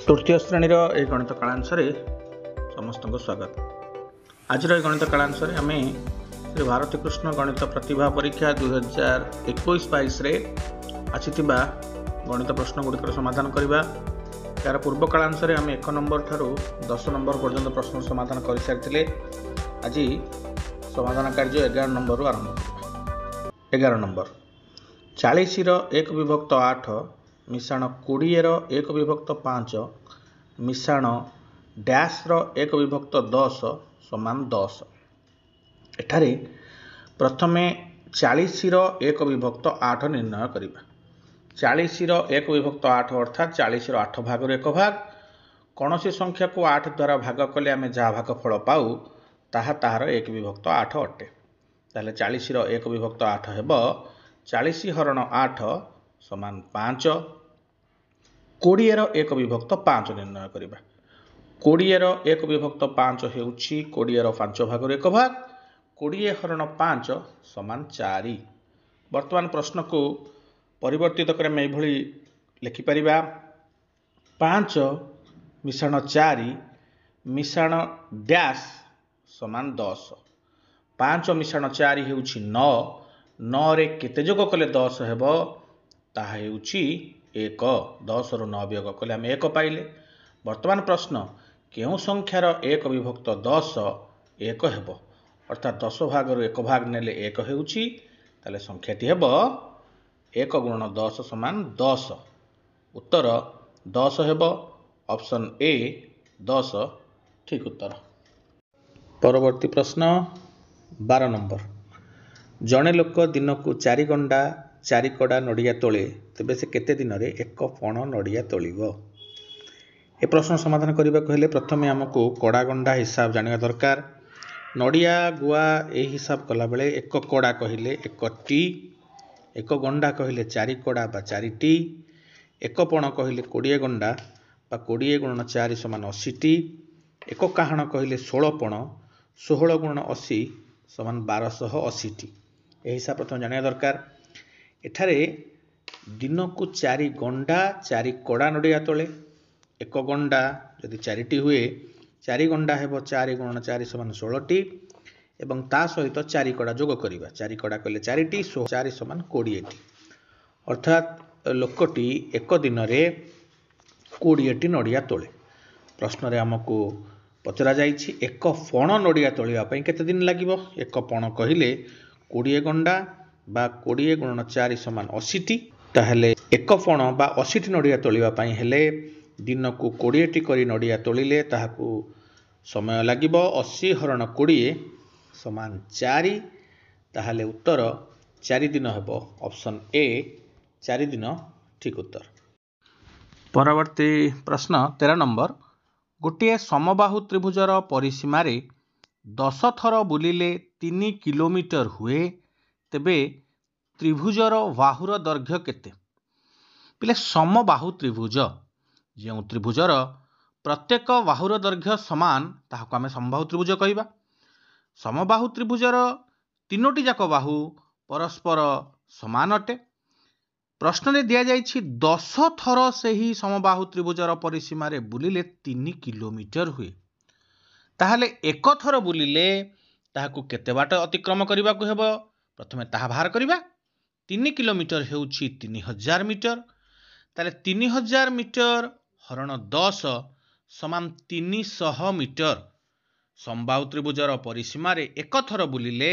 तृतीय श्रेणी ए गणित कालांश समस्त को स्वागत। आज गणित कालांश आम श्री भारती कृष्ण गणित प्रतिभा परीक्षा 2021-22 आसी गणित प्रश्न गुड़िक समाधान करवा। यार पूर्व कालांश आम 1 नंबर ठारू 10 नंबर पर्यंत प्रश्न समाधान कर सारी। आज समाधान कार्य 11 नंबर आरंभ करवा। 11 नंबर 40/1/8 मिश्रण 20/1/5 मिश्रण डैश 1/10 समान 10। एठारे प्रथमे 40/1/8 निर्णय करवा। 40/1/8 अर्थात 40 भाग 1 भाग। कौन सी संख्या को 8 द्वारा भाग कले आम जहाँ भागफल पाऊ ताहा ताहार 1/8 अटे। ताहले 40/1/8 हेब 40 हरण 8 समान 5। 20/1/5 निर्णय करवा। 20/1/5 हेउछि 20 भाग 1 भाग। 20 हरण 5 समान 4। वर्तमान प्रश्न को परिवर्तित कर लिखिपर 5 मिश्रण 4 मिश्रण डैश समान 10। 5 मिश्रण 4 हेउछि 9। 9 रे केते जोग कले 10 हेब ताहा हेउछि 1। 10 रु 9 वियोग कले आम 1 पाइले। वर्तमान प्रश्न केउ संख्यार 1/10 1 हेब अर्थात 10 भाग 1 भाग नेले 1 हेउछि। ताले संख्याटी हेब 1 गुणन 10 समान 10। उत्तर 10 हेब। ऑप्शन ए 10 ठीक उत्तर। परवर्ती प्रश्न 12 नंबर जड़े लोक दिन को 4 गंडा 4 कड़ा नड़िया तोले तेबे से केते दिन रे 1 पण नड़िया तोलिबो। ए प्रश्न समाधान करने को हेले प्रथमे आमको कड़ा गंडा हिसाब जानिया दरकार। नड़िया गुआ ए हिसाब कला बेले 1 कड़ा कहिले 1 टी, 1 गंडा कहिले 4 कड़ा बा 4 टी, 1 पण कहिले 20 गंडा बा 20 गुणन 4 समान 80 टी, 1 काहण कहिले 16 पण 16 गुणन 80 समान 1280 टी। ए हिसाब प्रथम जानिया दरकार। एठारे दिन को 4 गंडा 4 कड़ा नड़िया तोले 1 गंडा यदि 4 टी हुए 4 गंडा हेब 4 गुणन 4 समान 16 टी एवं ता सहित 4 कड़ा जोग करिबा। 4 कड़ा कले 4 टी 4 समान 20 टी अर्थात लोकटी 1 दिन रे 20 टी नड़िया तोले। प्रश्न रे हमको पचरा जाइछि 1 पण नड़िया तोलिबा पई केते दिन लागिबो। 1 पण कहिले 20 गंडा बा 20 गुणन 4 समान 80 टी। ताहले 1 पण बा 80 टी नड़िया तोलिबा पई हेले दिन को 20 टी करी नड़िया तोलिले ताहाकू समय लागिबो 80 हरण 20 समान 4। ताहले उत्तर 4 दिन हेबो। ऑप्शन ए 4 दिन ठीक उत्तर। परवर्ती प्रश्न 13 नंबर गोटे समबाहु त्रिभुजर परिसीमा 10 थर बुलिले 3 किलोमीटर हुए तेबे त्रिभुजर बाहुर दैर्घ्य केते। पिले समबाहु त्रिभुज जो त्रिभुजर प्रत्येक बाहुर दैर्घ्य समान ताहाको आमे समबाहु त्रिभुज कहिबा। समबाहु त्रिभुजर 3टी जाक बाहु परस्पर समान अटे। प्रश्न रे दिया जाइछि 10 थर सेही समबाहु त्रिभुजर परिसीमा बुलिले 3 किलोमीटर हुए। ताहले 1 थर बुलिले ताहाकू केते बाट अतिक्रम करबा को हेबो प्रथमे ताहा बाहर करिबा। 3 किलोमीटर हेउछि 3000 मीटर। ताले 3000 मीटर हरण 10 समान 300 मीटर। समबाहु त्रिभुजर परिसीमा 1 थर बुलिले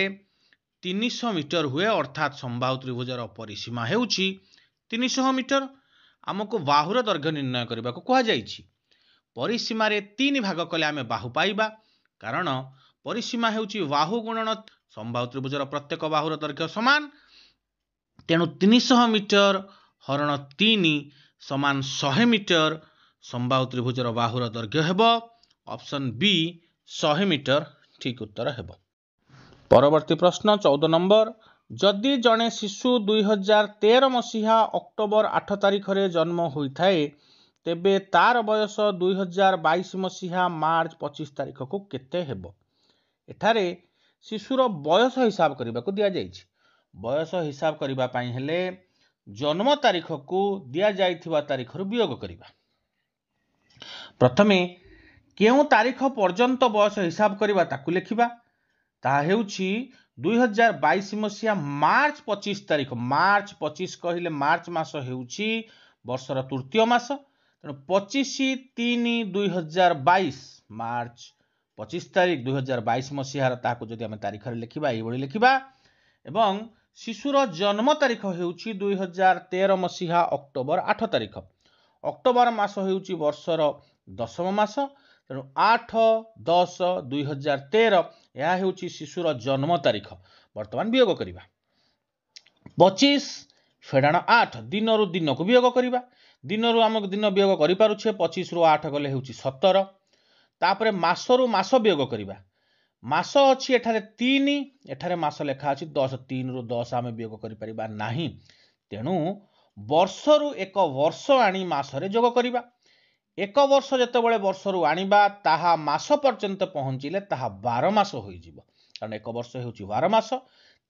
300 मीटर हुए अर्थात समबाहु त्रिभुजर परिसीमा हेउछि 300 मीटर। आमको बाहुर दैर्घ्य निर्णय करबा को कहा जाइछि। परिसीमा 3 भाग कले आमे बाहु पाइबा कारण परिसीमा हेउछि बाहु गुणन समबाहु त्रिभुजर प्रत्येक बाहुर दैर्घ्य समान तेणु 300 मीटर हरण 3 समान 100 मीटर। समबाहु त्रिभुजर बाहुर दैर्घ्य हेब ऑप्शन बी 100 मीटर ठीक उत्तर हेब। परवर्ती प्रश्न 14 नंबर जदि जड़े शिशु 2013 मसीहा अक्टोबर 8 तारिख रे जन्म होइथाए तेबे तार बयस 2022 मसीहा मार्च 25 तारिख को केते हेब। एठारे शिशुर बयस हिसाब करने को दिया जाइछि। बयस हिसाब करबा पई हेले जन्म तारीख को दि जाइथिबा तारीख रु वियोग करिबा। प्रथमे केउं तारीख पर्यंत बयस हिसाब करबा ताकू लिखिबा ताहा हेउछि 2022 मसिया मार्च 25 तारीख। मार्च 25 कहले मार्च मास हेउछि वर्षर तृतीय मास, तेणु 25/3/2022 मार्च 25 तारीख 2022 मसीहार ताकू जदि आम तारीख लिखिबा एभଳି लिखिबा। एवं शिशुर जन्म तारीख हेउछि 2013 मसीहा अक्टोबर 8 तारीख। अक्टोबर मास हेउछि वर्षर दशम मास, तेणु 8/10/2013 यह हेउछि शिशुर जन्म तारीख। वर्तमान वियोग करिबा 25 फेडाण 8 दिन रु दिन को वियोग करिबा। दिन रु आम दिन वियोग करि पारुछे 25 रु 8 गले हेउछि 17। तापरे मास रु मास वियोग करिबा। मास अछि एठारे 3, एठारे मास लेखा अछि 10। 3 रु 10 आम वियोग करि परिबा नाही, तेणु वर्ष रु एक वर्ष आनी मास रे जोग करिबा। एक वर्ष जेतेबेले वर्ष रु आनिबा ताहा मास पर्यंत पहुंचिले ताहा 12 मास होई जिवो, कारण एक वर्ष हेउछि 12 मास।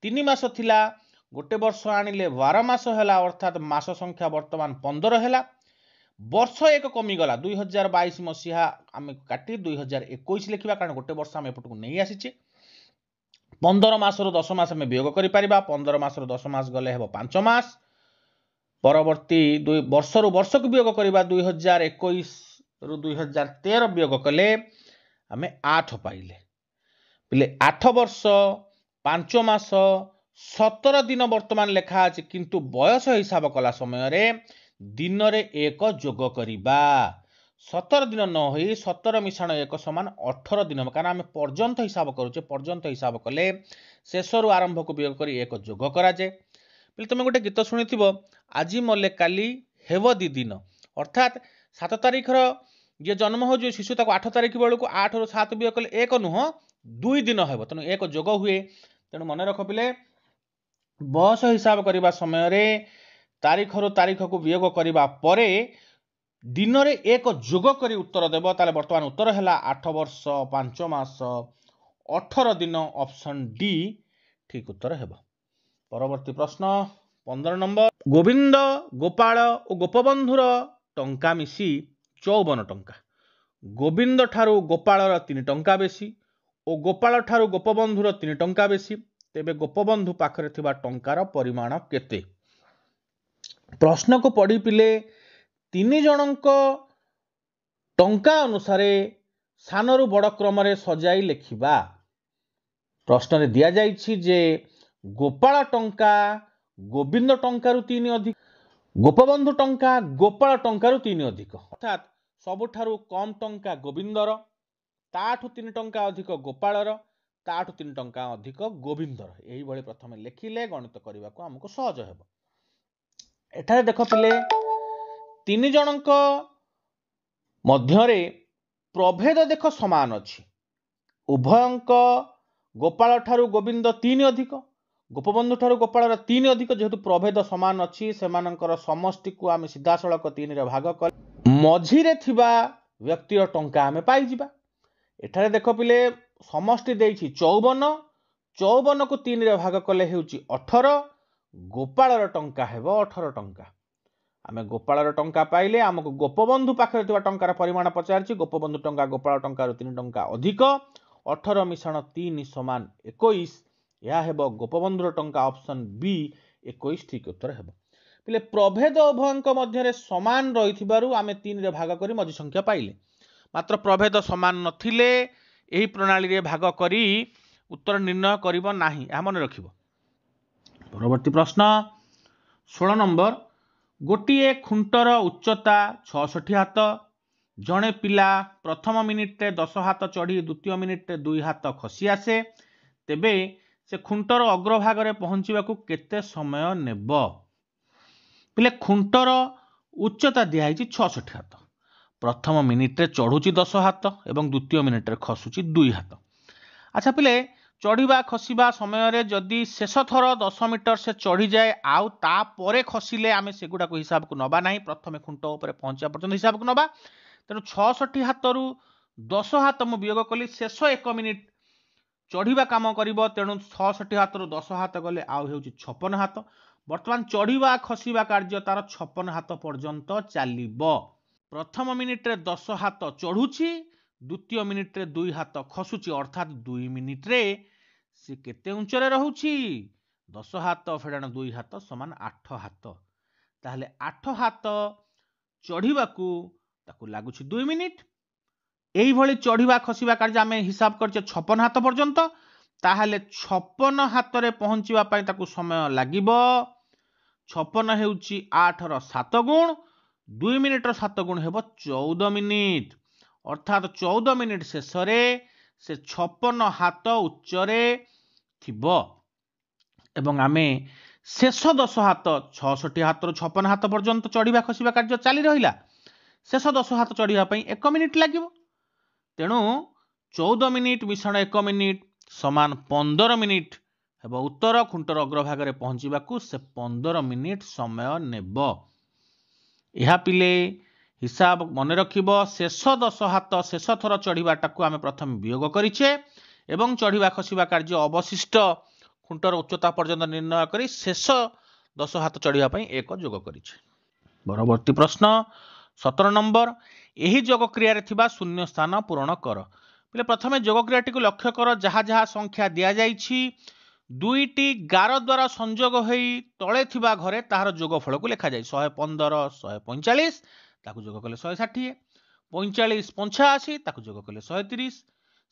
3 मास थिला, गोटे वर्ष आनिले 12 मास हैला, अर्थात मास संख्या वर्तमान 15 हैला। वर्ष एक कमी गला 2022 मसीहा आम काटी 2021 लिखिबा, कारण गोटे वर्ष आम एपटकू नहीं आसीचे। 15 मास रु 10 मास आम वियोग करि परिबा। 15 मास रु 10 मास गले हेबो 5 मास। परवर्ती वर्ष रु वर्ष को वियोग करिबा 2021 रु 2013 वियोग कले आम 8 पाइले। पिले 8 वर्ष 5 मास 17 दिन वर्तमान लेखा अछि, किंतु बयस हिसाब कला समय रे दिन रे एक जोग करिबा। 17 दिन न होई 17 मिशाण 1 समान 18 दिन, कारण आम पर्यंत हिसाब करूचे। पर्यंत हिसाब कले शेष रु आरंभ को वियोग करी एक जोग करा जाए। पिले तुम गोटे गीत शुणिथिबो, आजी मले काली हेबो दी दिन, अर्थात 7 तारीख जे जन्म हो जो शिशु ताको 8 तारीख बेलू 8 रु 7 वियोग कले एक नुह 2 दिन हेबो, तेणु एक जोग हुए। तेणु मन रख पिले बयस हिसाब करबा समय रे तारीख रु तारीख को वियोग करबा परे दिन रे एक जोग करी उत्तर देबो। ताले वर्तमान उत्तर हैला 8 वर्ष 5 मास 18 दिन, ऑप्शन डी ठीक उत्तर हेबो। परवर्ती प्रश्न 15 नंबर, गोविंद गोपाल और गोपबंधुर टंका मिसी 54 टंका। गोविंद ठारू गोपालर 3 टंका बेसी और गोपाल ठारू गोपबंधुर 3 टंका बेसी, तेबे गोपबंधु पाखरे थिबा टंकार परिमाण केते? प्रश्न को पढ़ी पिले 3 जनक टंका अनुसार सानरू बड़ क्रम रे सजाई लिखिबा। प्रश्न रे दिया जाइछि जे गोपाल टंका गोविंद टंका रु 3 अधिक, गोपबंधु टंका गोपाल टंका रु 3 अधिक, अर्थात सबुठारु कम टंका गोविंदर, ताठु 3 टंका अधिक गोपालर, ताठु 3 टंका अधिक गोविंदर। एही भଳି प्रथमे लेखिले गणित करबा को हमको सहज हेबो। एठारे देख पिले 3 जनक मध्यरे प्रभेद देख समान अछि। उभयंक गोपाल ठारू गोविंद 3 अधिक, गोपबंधु ठारू गोपालर 3 अधिक, जेहेतु प्रभेद समान अछि सेमानंकर समष्टि को आम सीधा सड़क 3 रे भाग कर मझिरे थिबा व्यक्तिर टंका आमे पाई जिबा। एठारे देख पिले समष्टि देइछि 54, 54 को 3 रे भाग कले हेउछि 18, गोपालर टंका हेबो 18 टंका। आमे गोपालर टंका पाइले, आमको गोपबंधु पाखरे थिबा टंकार परिमाण पचारछि। गोपबंधु टंका गोपाल टंका रु 3 टंका अधिक, 18 मिशाण 3 समान 21, यह हेबो गोपबंधुर टंका, ऑप्शन बी 21 ठीक उत्तर हेबो। पिले प्रभेद उभयंक मध्यरे समान रहिथिबारु आमे 3 रे भाग करी मझी संख्या पाइले, मात्र प्रभेद समान नथिले एही प्रणाली रे भाग करी उत्तर निर्णय करिबो नाही, आ मन रखिबो। परवर्ती प्रश्न 16 नंबर, गोटिए खुंटर उच्चता 66 हाथ, जड़े पिला प्रथम मिनिट रे 10 हाथ चढ़ी द्वितीय मिनिट रे 2 हाथ खसी आसे, तेबे से खुंटर अग्रभाग रे पहुंचीबाकू केते समय नेबो? पिले खुंटर उच्चता दिया है 66 हाथ, प्रथम मिनिट रे चढ़ुची 10 हाथ एवं द्वितीय मिनिट रे खसुची 2 हाथ। अच्छा पिले चढ़ीबा खसिबा समय रे जदि शेष थर 10 मीटर से चढ़ी जाए आउ ता परे खसिले आमे सेगुडा को हिसाब को नबा नाही, प्रथमे खुंट ऊपर पहुंचा पर्यंत हिसाब को नबा। तेणु 66 हाथ रु 10 हाथ मु वियोग कली, शेष 1 मिनिट चढ़ीबा काम करिवो, तेणु 66 हाथ रु 10 हाथ गले आउ हेउची 56 हाथ। वर्तमान चढ़ीबा खसिबा कार्य तार 56 हाथ पर्यंत चलिबो। प्रथम मिनिट्रे 10 हाथ चढ़ुची द्वितीय मिनिट्रे 2 हाथ खसुची अर्थात 2 मिनिट्रे सी केते उंचरे रहुची 10 हाथ फेड़ाण 2 हाथ समान 8 हाथ ताहले 8 हाथ चढ़िबाकू ताकू लागुची 2 मिनिट एही भली चढ़िबा खसिबा कार्य आमे हिसाब करछे 56 हाथ पर्यंत ताहले 56 हाथ रे पहुंचीबा पई ताकू समय लागिबो 56 हेउची 8 रो 7 गुण 2 मिनिट रो 7 गुण हेबो 14 मिनिट अर्थात 14 मिनिट शेषरे से 56 हाथ उच्चरे थिबो एवं आमे शेष 10 हाथ 66 हाथ रो 56 हाथ पर्यंत चढ़िबा खसिबा कार्य चाली रहिला शेष 10 हाथ चढ़िबा पई 1 मिनिट लागिबो तेणु 14 मिनिट मिश्रण 1 मिनिट समान 15 मिनिट हेबो उत्तर खुंटर अग्रभाग रे पहुंचीबाकू से 15 मिनिट समय नेबो यहा पिले हिसाब मन रखिबो शेष 10 हाथ शेष थर चढ़िबाटाकू आमे प्रथम वियोग करिछे एवं चढ़िबा खसिबा कार्य अवशिष्ट खुंटर उच्चता पर्यंत निर्णय करी शेष 10 हाथ चढ़िबा पई एक जोग करिछे परवर्ती प्रश्न 17 नंबर एही जोग क्रिया रे थिबा शून्य स्थान पूरण कर पिले प्रथमे जोग क्रियाटी को लक्ष्य कर जहा जहा संख्या दिया जाइछि दुईटी गार द्वारा संयोग होई तळे थिबा घरे ताहार जोगफल को लेखा जाय 115 145 ताकू जोग कले 160 45 85 ताकू जोग कले 130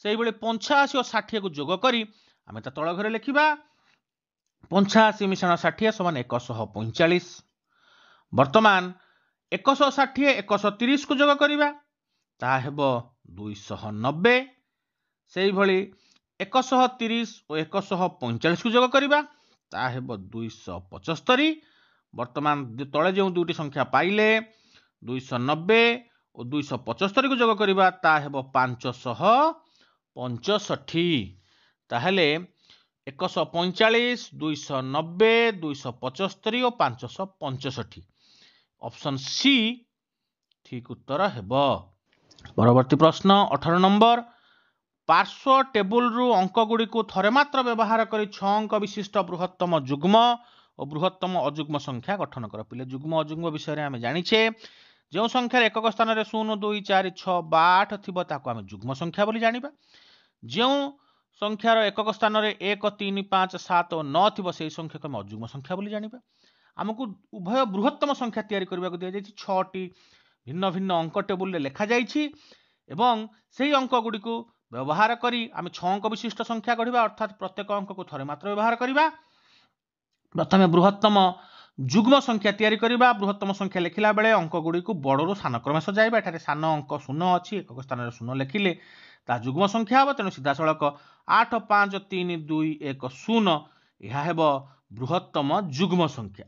सेही बेले 85 और 60 को जोग करी आमे ता तळ घरे लेखिबा 85 मिश्रण 60 समान 145 वर्तमान 160 130 को जोग करिबा ता हेबो 290 सेही भली 130 और 145 को जोग करिबा ता हेबो 275 वर्तमान तळे जे दुईटी संख्या पाइले 290 और 275 को जोग करिबा ता हेबो 565 ताहेले 145 290 275 और 565 ऑप्शन सी ठीक उत्तर हेबो परवर्ती प्रश्न 18 नंबर पार्श्व टेबुल रु अंक गुडी को थरे मात्र व्यवहार करी 6 अंक विशिष्ट बृहत्तम जुग्म और बृहत्तम अजुग्म संख्या गठन कर पिले जुग्म अजुग्म विषय रे आमे जानिछे जो संख्या एकक स्थान रे 0 2 4 6 बा 8 थिबो ताको आमे जुग्म संख्या बोली जानिबा जो संख्यार एकक स्थान रे 1 3 5 7 और 9 थिबो सेही संख्या को अजुग्म संख्या बोली जानिबा हमकु उभय बृहत्तम संख्या तैयारी करबा को दिया जायछि 6 टी भिन्न भिन्न अंक टेबुल रे लेखा जायछि एवं सेही अंक गुडी को व्यवहार करी आमे 6 अंक विशिष्ट संख्या गढ़िबा अर्थात प्रत्येक अंक को थरे मात्र व्यवहार करिबा प्रथमे बृहत्तम जुग्म संख्या तैयारी करिबा बृहत्तम संख्या लेखिला बेले अंक गुडी को बड़रू सान क्रमे सजाइबा एठारे सान अंक 0 अछि एकक स्थान रे 0 लेखिले ता जुग्म संख्या हबो तेनु सीधा सळक 8 5 3 2 1 0 यहा हेबो बृहत्तम जुग्म संख्या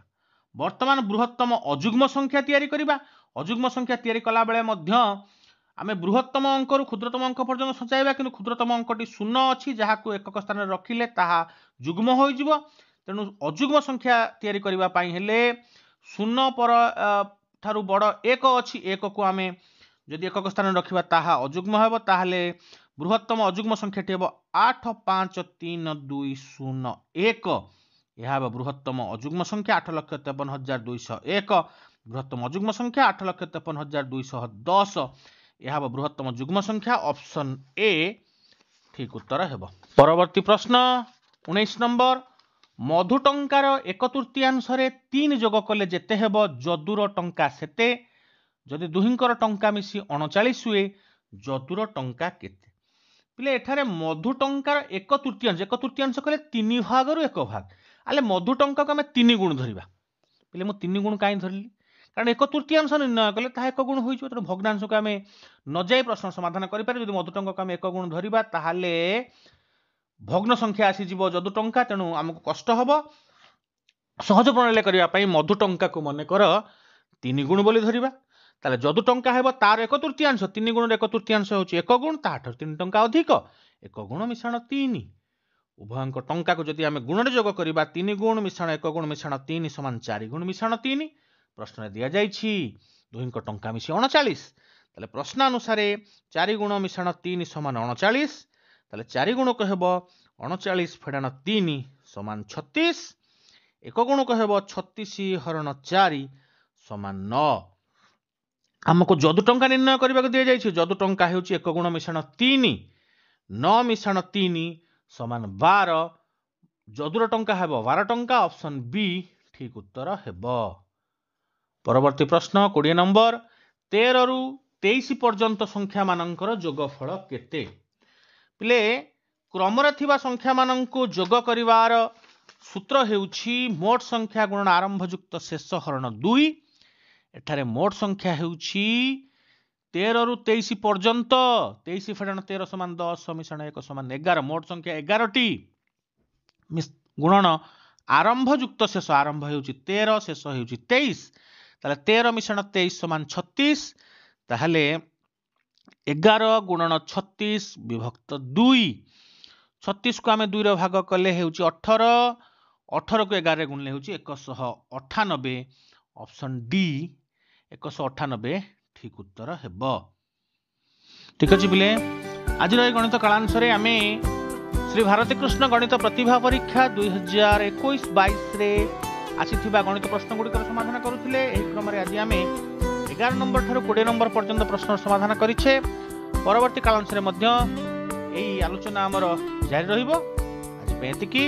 वर्तमान बृहत्तम अजुग्म संख्या तैयारी करिबा अजुग्म संख्या तैयारी कला बेले मध्य आमे बृहत्तम अंक रु क्षुद्रतम अंक पर्यंत सजाइबा किंतु क्षुद्रतम अंकटी 0 अछि जहाको एकक स्थान रे रखिले ताहा जुग्म होई जिवो तेनु अजुग्म संख्या तैयारी करिबा पई हेले 0 पर थारु बड़ 1 अछि 1 को आमे जदि एकक स्थान रे रखिबा ताहा अजुग्म हेबो ताहाले बृहत्तम अजुग्म संख्याटी हेबो 8 5 3 2 0 1 यह हेबो बृहत्तम अजुग्म संख्या 8,53,201 बृहत्तम अजुग्म संख्या 8,53,210 यह बृहत्तम जुग्म संख्या ऑप्शन ए ठीक उत्तर हेबो परवर्ती प्रश्न 19 नंबर मधु टंकार 1/3 रे 3 जोग कले जेते हेबो जदुर टंका सेते जदि दुहिंकर टंका मिसी 39 हुए जदुर टंका केते पिले एठारे मधु टंकार 1/3 कले 3 भाग रु 1 भाग आले मधु टंका को आमे 3 गुण धरिबा पिले मु 3 गुण काई धरली कारण 1/3 निर्णय कले ता 1 गुण होई जो त भग्नांश को आमे न जाई प्रश्न समाधान करि पारे जदि मधु टंका को आमे 1 गुण धरिबा ताहाले भग्न संख्या आसी जीवो जदु टंका तेणु हमको कष्ट हबो सहज प्रणाली करिया पई मधु टंका को मने कर 3 गुण बोली धरिबा ताले जदु टंका हेबो तार 1/3 3 गुण 1/3 होची 1 गुण ताठर 3 टंका अधिक 1 गुण मिश्रण 3 उभयंक टंका को जदि आमे गुण रे जोग करिबा 3 गुण मिश्रण 1 गुण मिश्रण 3 समान 4 गुण मिश्रण 3 प्रश्न रे दिया जाइछि दुहिंक टंका मिसी 39 ताले प्रश्न अनुसार 4 गुण मिश्रण 3 समान 39 ताले 4 गुण को हेबो 39 फेडाण 3 समान 36 1 गुण को हेबो 36 हरण 4 समान 9 आमको जदु टंका निर्णय करने दि जाइए जदु टंका हूँ 1 गुण मिश्रण 3 9 मिश्रण 3 समान 12 जदुर टंका है 12 टंका ऑप्शन बी ठीक उत्तर हेब। परवर्ती प्रश्न 20 नंबर 13 रु 23 पर्यंत संख्या मानकर जोगफल केते पिले क्रमरे थिबा संख्या मानंकु जोग करिवार सूत्र हेउछि मोट संख्या गुणन आरंभ युक्त शेष हरण 2 एठारे मोट संख्या हेउछि 13 रु 23 पर्यंत 23 फेडन 13 समान 10 मिश्रण 1 समान 11 मोट संख्या 11 टी गुणन आरंभ युक्त शेष आरंभ हेउछि 13 शेष हेउछि 23 ताले 13 मिश्रण 23 समान 36 ताहले 11 गुणन 36 विभक्त 2 36 को आमे 2 रो भाग कले हेउछि 18 18 को 11 गुणले हेउछि 198 ऑप्शन डी 198 ठीक उत्तर हेब। ठीक अछि बिले आज गणित कालांश रे आमे श्री भारती कृष्ण गणित प्रतिभा परीक्षा 2021-22 रे आसीथिबा गणित प्रश्न गुड़िकर समाधान करुथिले। एही क्रम रे आज आमे 11 नंबर ठारू 20 नंबर पर्यंत प्रश्न समाधान करिछे। परवर्ती कालांश रे मध्य एही आलोचना हमर जारी रहिबो। आज पे एतिकी।